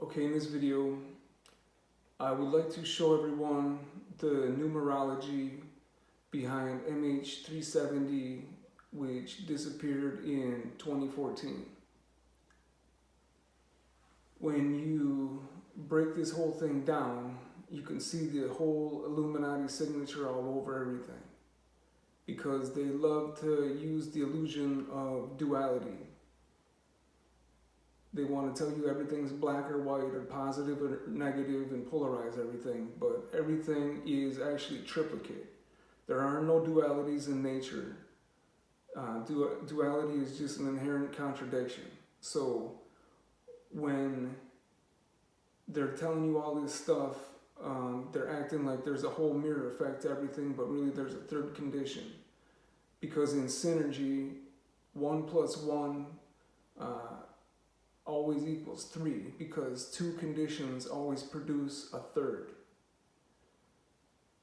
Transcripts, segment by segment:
Okay, in this video, I would like to show everyone the numerology behind MH370, which disappeared in 2014. When you break this whole thing down, you can see the whole Illuminati signature all over everything, because they love to use the illusion of duality. They want to tell you everything's black or white or positive or negative and polarize everything, but everything is actually triplicate. There are no dualities in nature. Duality is just an inherent contradiction. So when they're telling you all this stuff, they're acting like there's a whole mirror effect to everything, but really there's a third condition. Because in synergy, 1 plus 1 always equals 3, because 2 conditions always produce a third.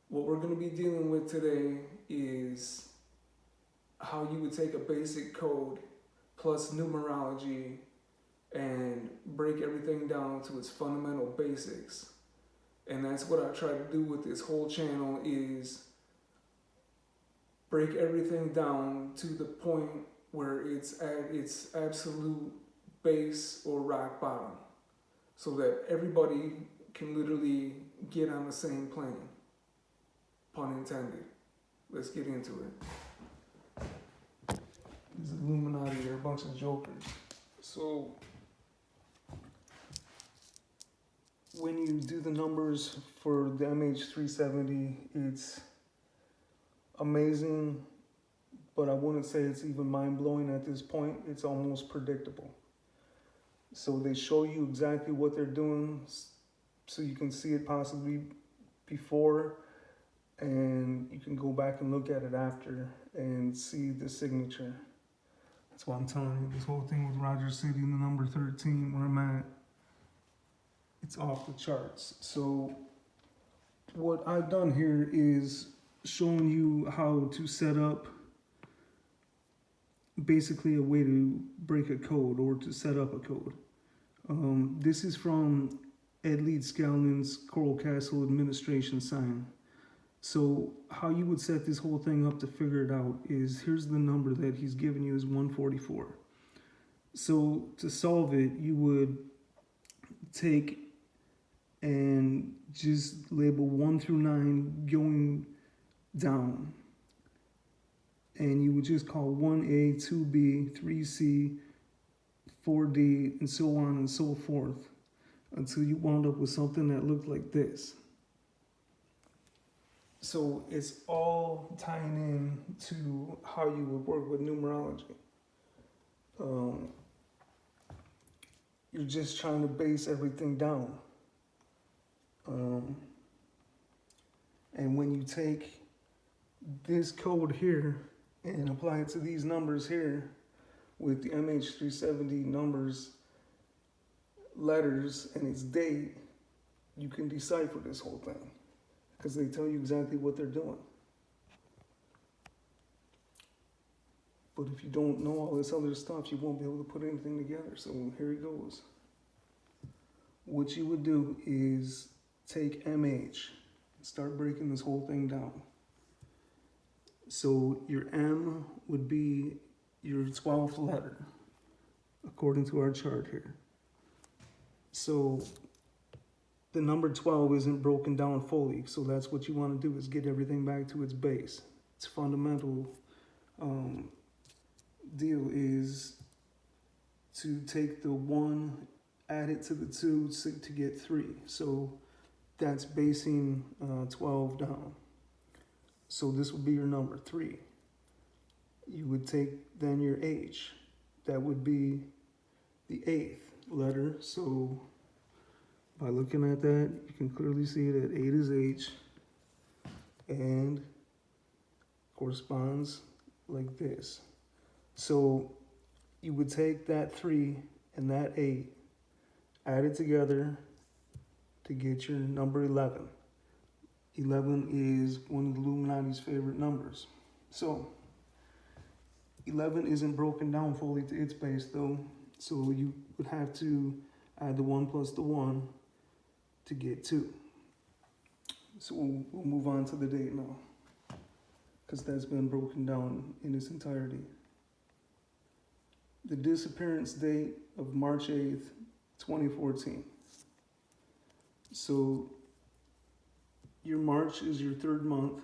What we're going to be dealing with today is how you would take a basic code plus numerology and break everything down to its fundamental basics. And that's what I try to do with this whole channel, is break everything down to the point where it's at its absolute base or rock bottom, so that everybody can literally get on the same plane. Pun intended. Let's get into it. These Illuminati, they're a bunch of jokers. So when you do the numbers for the MH370, it's amazing, but I wouldn't say it's even mind-blowing at this point. It's almost predictable. So they show you exactly what they're doing, so you can see it possibly before, and you can go back and look at it after and see the signature. That's why I'm telling you, this whole thing with Roger City and the number 13, where I'm at, it's off the charts. So what I've done here is showing you how to set up basically a way to break a code or to set up a code. This is from Ed Leeds Scallon's Coral Castle Administration sign. So how you would set this whole thing up to figure it out is, here's the number that he's given you is 144. So to solve it, you would take and just label 1 through 9 going down. And you would just call 1A, 2B, 3C, 4D, and so on and so forth, until you wound up with something that looked like this. So it's all tying in to how you would work with numerology. You're just trying to base everything down. And when you take this code here and apply it to these numbers here, with the MH370 numbers, letters, and its date, you can decipher this whole thing, because they tell you exactly what they're doing. But if you don't know all this other stuff, you won't be able to put anything together. So here it goes. What you would do is take MH and start breaking this whole thing down. So your M would be your 12th letter, according to our chart here. So the number 12 isn't broken down fully, so that's what you want to do, is get everything back to its base. Its fundamental deal is to take the 1, add it to the 2 to get 3. So that's basing 12 down. So this would be your number 3. You would take then your H. That would be the 8th letter. So by looking at that, you can clearly see that 8 is H and corresponds like this. So you would take that 3 and that 8, add it together to get your number 11. 11 is one of the Illuminati's favorite numbers. So 11 isn't broken down fully to its base though, so you would have to add the 1 plus the 1 to get 2. So we'll move on to the date now, because that's been broken down in its entirety. The disappearance date of March 8th, 2014. So your March is your third month.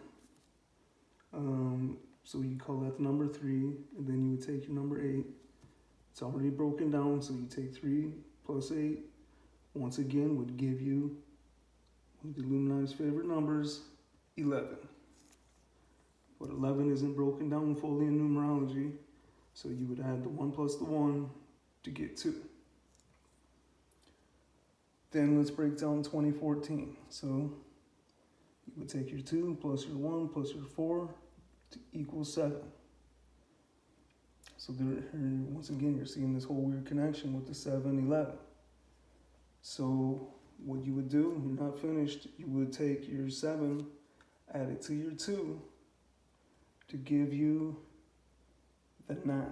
So you call that the number 3, and then you would take your number 8. It's already broken down, so you take 3 plus 8. Once again, would give you one of the Illuminati's favorite numbers, 11. But 11 isn't broken down fully in numerology, so you would add the 1 plus the 1 to get 2. Then let's break down 2014. So you would take your 2 plus your 1 plus your 4 to equal 7. So there, once again, you're seeing this whole weird connection with the 7, 11. So what you would do, you're not finished, you would take your 7, add it to your 2 to give you the 9.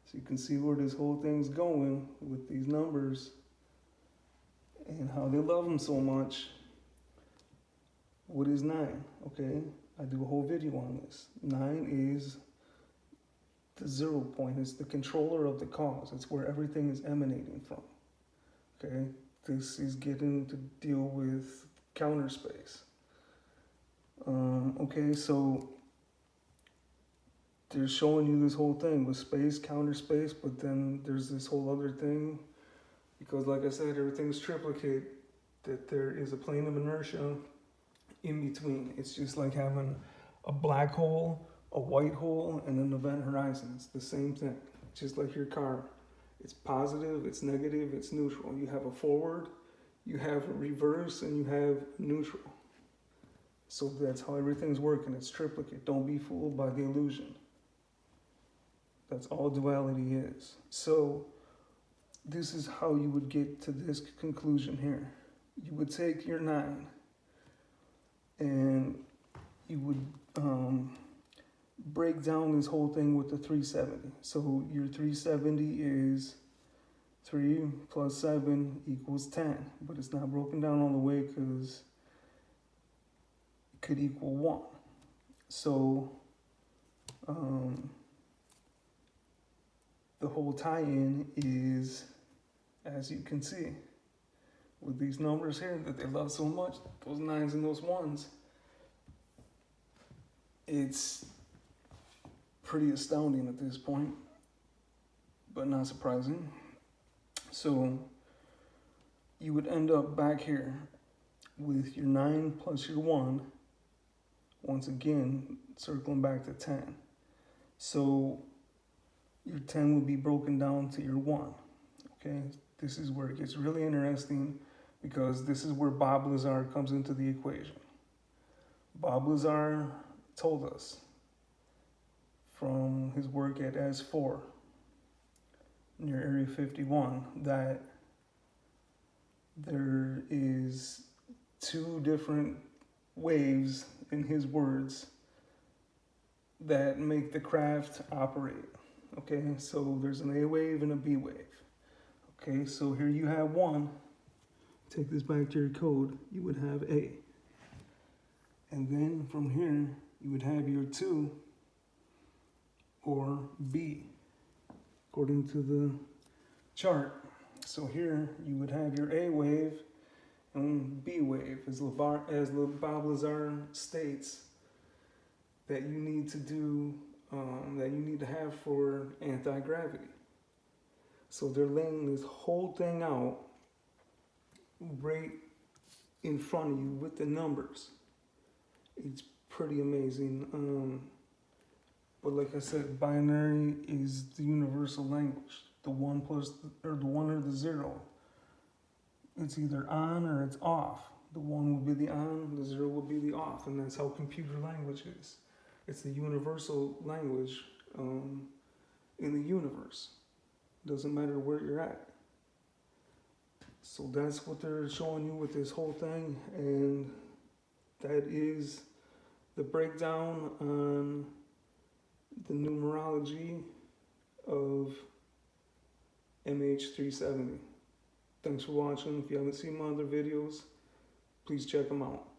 So you can see where this whole thing's going with these numbers and how they love them so much. What is 9? Okay, I do a whole video on this. 9 is the 0 point. It's the controller of the cause. It's where everything is emanating from. Okay, this is getting to deal with counter space. Okay, so they're showing you this whole thing with space, counter space, but then there's this whole other thing, because like I said, everything's triplicate, that there is a plane of inertia in between. It's just like having a black hole, a white hole, and an event horizon. It's the same thing, just like your car. It's positive, it's negative, it's neutral. You have a forward, you have a reverse, and you have neutral. So that's how everything's working. It's triplicate. Don't be fooled by the illusion. That's all duality is. So this is how you would get to this conclusion here. You would take your 9 and you would break down this whole thing with the 370. So your 370 is 3 plus 7 equals 10, but it's not broken down all the way because it could equal 1. So the whole tie-in is, as you can see, with these numbers here that they love so much, those 9s and those 1s, it's pretty astounding at this point, but not surprising. So you would end up back here with your 9 plus your 1, once again, circling back to 10. So your 10 would be broken down to your 1, okay? This is where it gets really interesting, because this is where Bob Lazar comes into the equation. Bob Lazar told us from his work at S4 near Area 51 that there is 2 different waves, in his words, that make the craft operate. Okay, so there's an A wave and a B wave. Okay, so here you have 1. Take this back to your code, you would have A. And then from here, you would have your 2 or B, according to the chart. So here you would have your A wave and B wave, as Bob Lazar states that you need to do, that you need to have for anti-gravity. So they're laying this whole thing out right in front of you with the numbers. It's pretty amazing. But like I said, binary is the universal language. The 1 plus, or the 1 or the 0. It's either on or it's off. The 1 will be the on, the 0 will be the off, and that's how computer language is. It's the universal language in the universe. Doesn't matter where you're at. So that's what they're showing you with this whole thing, and that is the breakdown on the numerology of MH370. Thanks for watching. If you haven't seen my other videos, please check them out.